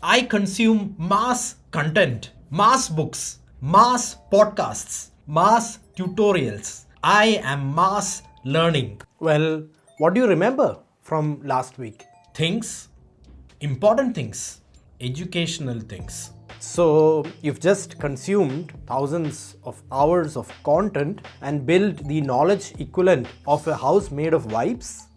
I consume mass content, mass books, mass podcasts, mass tutorials. I am mass learning. Well, what do you remember from last week? Things, important things, educational things. So, you've just consumed thousands of hours of content and built the knowledge equivalent of a house made of wipes?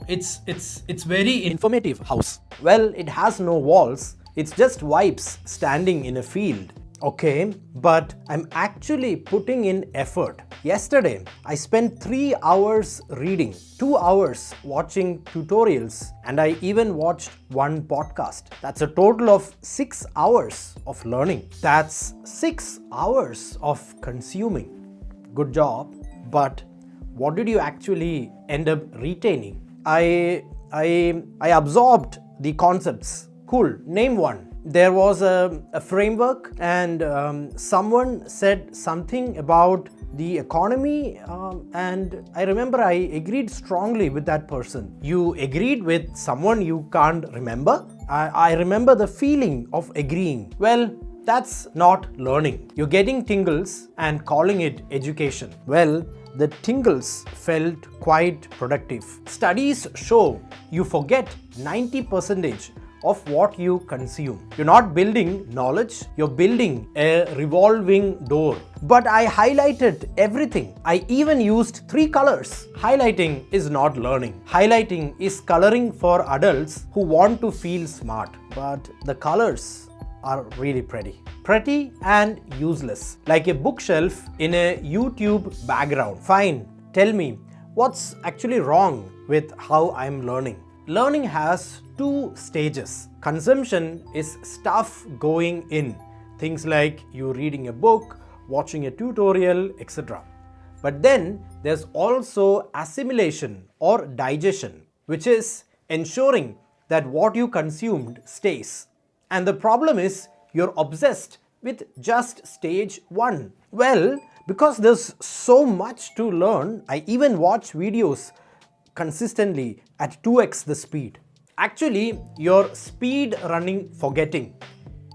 It's very informative house. Well, it has no walls, it's just wipes standing in a field. Okay, but I'm actually putting in effort. Yesterday, I spent 3 hours reading, 2 hours watching tutorials, and I even watched one podcast. That's a total of 6 hours of learning. That's 6 hours of consuming. Good job, but what did you actually end up retaining? I absorbed the concepts. Cool, name one. There was a framework, and someone said something about the economy, and I remember I agreed strongly with that person. You agreed with someone you can't remember? I remember the feeling of agreeing. Well, that's not learning. You're getting tingles and calling it education. Well, the tingles felt quite productive. Studies show you forget 90% of what you consume. You're not building knowledge, you're building a revolving door. But I highlighted everything. I even used 3 colors. Highlighting is not learning. Highlighting is coloring for adults who want to feel smart. But the colors are really pretty. Pretty and useless. Like a bookshelf in a YouTube background. Fine, tell me, what's actually wrong with how I'm learning? Learning has 2 stages. Consumption is stuff going in. Things like you reading a book, watching a tutorial, etc. But then there's also assimilation or digestion, which is ensuring that what you consumed stays. And the problem is you're obsessed with just stage 1. Well, because there's so much to learn, I even watch videos consistently at 2x the speed. Actually, you're speed running forgetting.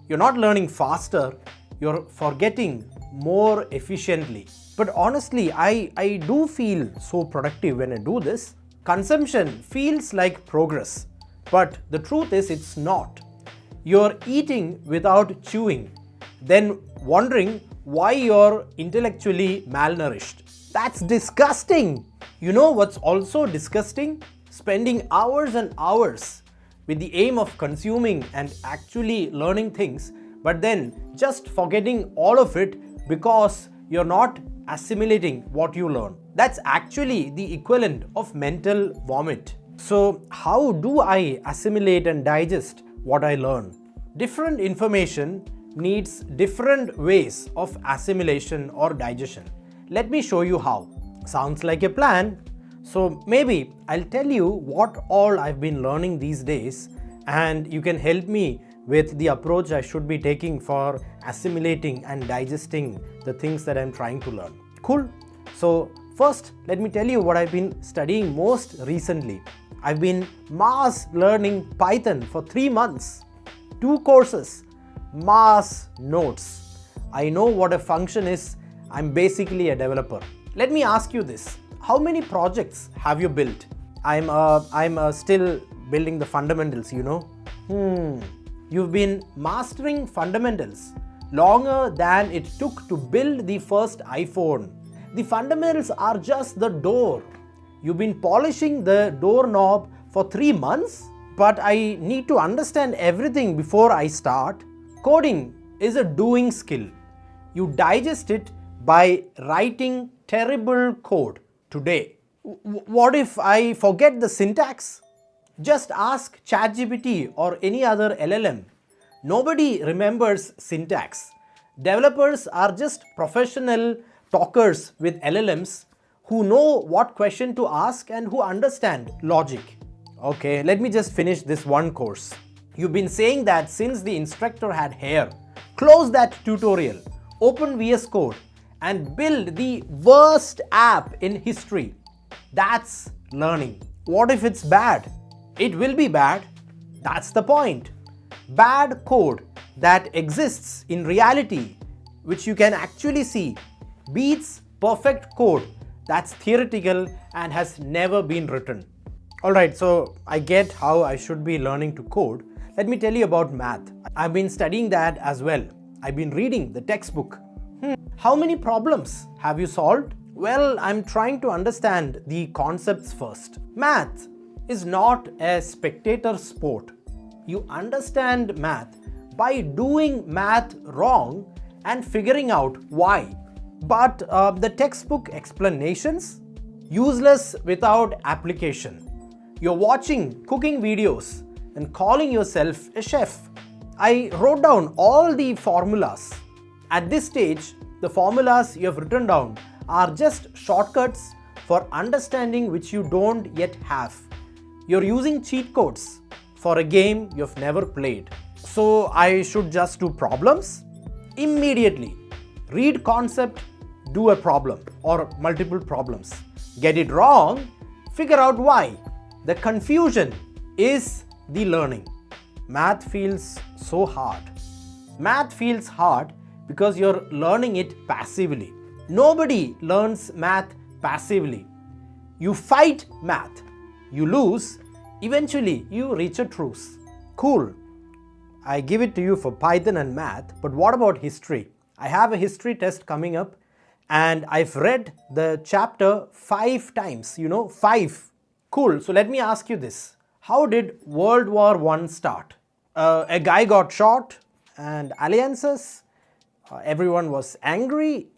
You're not learning faster, you're forgetting more efficiently. But honestly, I do feel so productive when I do this. Consumption feels like progress, but the truth is it's not. You're eating without chewing, then wondering why you're intellectually malnourished. That's disgusting. You know what's also disgusting? Spending hours and hours with the aim of consuming and actually learning things, but then just forgetting all of it because you're not assimilating what you learn. That's actually the equivalent of mental vomit. So, how do I assimilate and digest what I learn? Different information needs different ways of assimilation or digestion. Let me show you how. Sounds like a plan. So maybe I'll tell you what all I've been learning these days, and you can help me with the approach I should be taking for assimilating and digesting the things that I'm trying to learn. Cool. So first, let me tell you what I've been studying most recently. I've been mass learning Python for 3 months. 2 courses, mass notes. I know what a function is. I'm basically a developer. Let me ask you this. How many projects have you built? I'm still building the fundamentals, you know. You've been mastering fundamentals longer than it took to build the first iPhone. The fundamentals are just the door. You've been polishing the doorknob for 3 months? But I need to understand everything before I start. Coding is a doing skill. You digest it by writing terrible code today. What if I forget the syntax? Just ask ChatGPT or any other LLM. Nobody remembers syntax. Developers are just professional talkers with LLMs who know what question to ask and who understand logic. Okay, let me just finish this one course. You've been saying that since the instructor had hair. Close that tutorial, open VS Code, and build the worst app in history. That's learning. What if it's bad? It will be bad. That's the point. Bad code that exists in reality, which you can actually see, beats perfect code that's theoretical and has never been written. Alright, so I get how I should be learning to code. Let me tell you about math. I've been studying that as well. I've been reading the textbook. How many problems have you solved? Well, I'm trying to understand the concepts first. Math is not a spectator sport. You understand math by doing math wrong and figuring out why. But the textbook explanations, useless without application. You're watching cooking videos and calling yourself a chef. I wrote down all the formulas. At this stage, the formulas you have written down are just shortcuts for understanding which you don't yet have. You're using cheat codes for a game you've never played. So I should just do problems? Immediately. Read concept, do a problem or multiple problems. Get it wrong, figure out why. The confusion is the learning. Math feels so hard. Math feels hard because you're learning it passively. Nobody learns math passively. You fight math. You lose. Eventually, you reach a truce. Cool. I give it to you for Python and math, but what about history? I have a history test coming up and I've read the chapter 5 times. 5. Cool. So let me ask you this. How did World War I start? A guy got shot and alliances. Everyone was angry.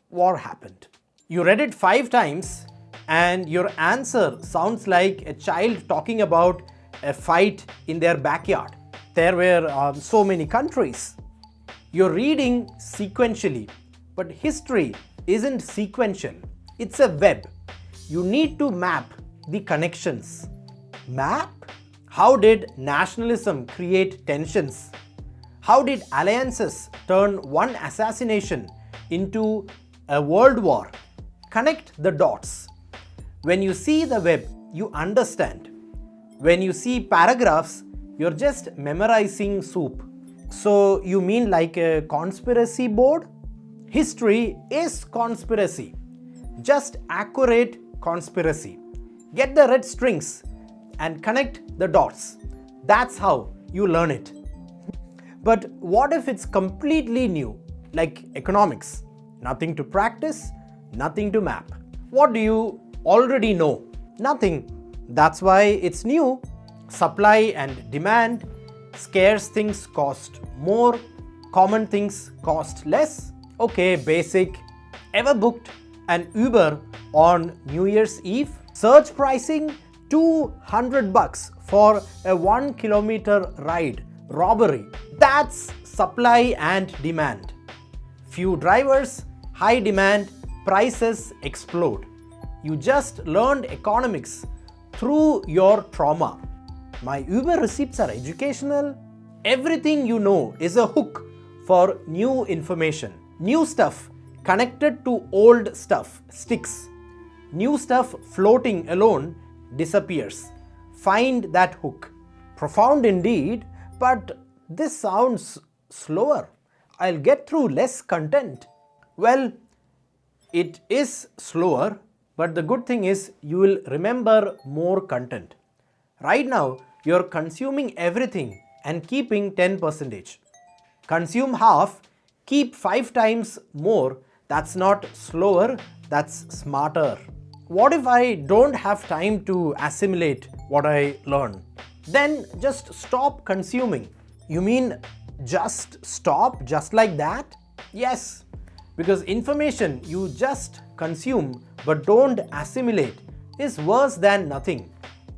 War happened. You read it 5 times and your answer sounds like a child talking about a fight in their backyard. There were so many countries. You're reading sequentially, but history isn't sequential. It's a web. You need to map the connections. Map? How did nationalism create tensions? How did alliances turn one assassination into a world war? Connect the dots. When you see the web, you understand. When you see paragraphs, you're just memorizing soup. So you mean like a conspiracy board? History is conspiracy. Just accurate conspiracy. Get the red strings and connect the dots. That's how you learn it. But what if it's completely new, like economics? Nothing to practice, nothing to map. What do you already know? Nothing. That's why it's new. Supply and demand. Scarce things cost more. Common things cost less. Okay, basic. Ever booked an Uber on New Year's Eve? Surge pricing, $200 for a 1 kilometer ride. Robbery. That's supply and demand. Few drivers, high demand, prices explode. You just learned economics through your trauma. My Uber receipts are educational. Everything you know is a hook for new information. New stuff connected to old stuff sticks. New stuff floating alone disappears. Find that hook. Profound indeed, but this sounds slower. I'll get through less content. Well, it is slower, but the good thing is you will remember more content. Right now, you're consuming everything and keeping 10%. Consume half, keep 5 times more. That's not slower, that's smarter. What if I don't have time to assimilate what I learn? Then just stop consuming. You mean just stop just like that? Yes, because information you just consume but don't assimilate is worse than nothing.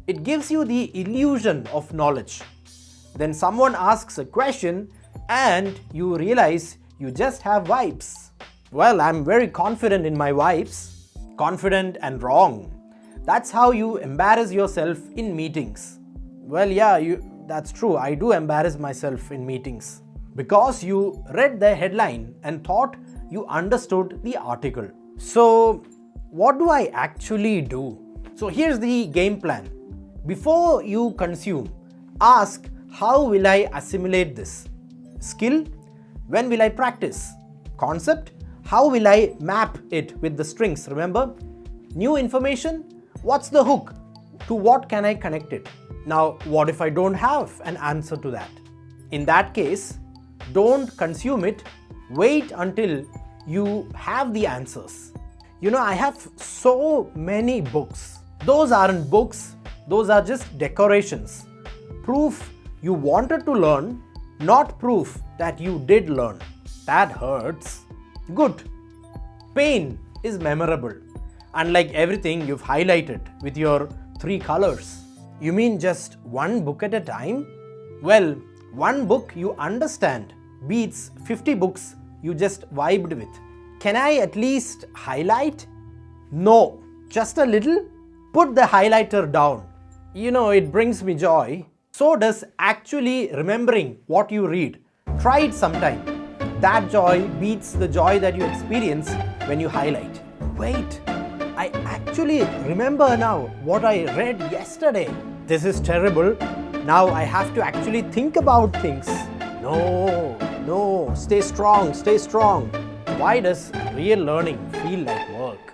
It gives you the illusion of knowledge. Then someone asks a question and you realize you just have vibes. Well, I'm very confident in my vibes. Confident and wrong. That's how you embarrass yourself in meetings. Well, yeah, that's true. I do embarrass myself in meetings because you read the headline and thought you understood the article. So, what do I actually do? So, here's the game plan. Before you consume, ask How will I assimilate this? Skill? When will I practice? Concept? How will I map it with the strings? Remember? New information? What's the hook? To what can I connect it? Now, what if I don't have an answer to that? In that case, don't consume it. Wait until you have the answers. I have so many books. Those aren't books, those are just decorations. Proof you wanted to learn, not proof that you did learn. That hurts. Good. Pain is memorable. Unlike everything you've highlighted with your 3 colors. You mean just one book at a time? Well, one book you understand beats 50 books you just vibed with. Can I at least highlight? No. Just a little? Put the highlighter down. It brings me joy. So does actually remembering what you read. Try it sometime. That joy beats the joy that you experience when you highlight. Wait, I actually remember now what I read yesterday. This is terrible. Now I have to actually think about things. No, stay strong, stay strong. Why does real learning feel like work?